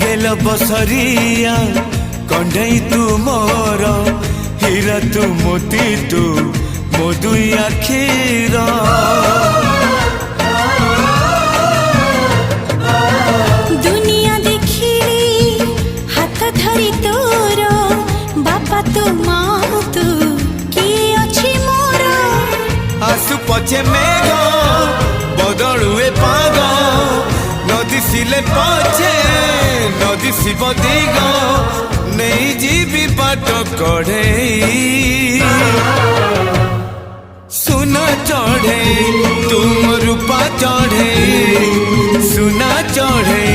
गेल बसरिया कंढई तू मोर हीरा तू मोती तू मो दुई आखिर दुनिया देखिली हाथ धरी तोर बापा तू माँ तू किए अछि मोर आसु पछे मेघ बदलुए पाग नदी सिले पछे नदी शिव दिग नहीं जीवी बाट कढ़े सुना चढ़े तुम रूपा चढ़े सुना चढ़े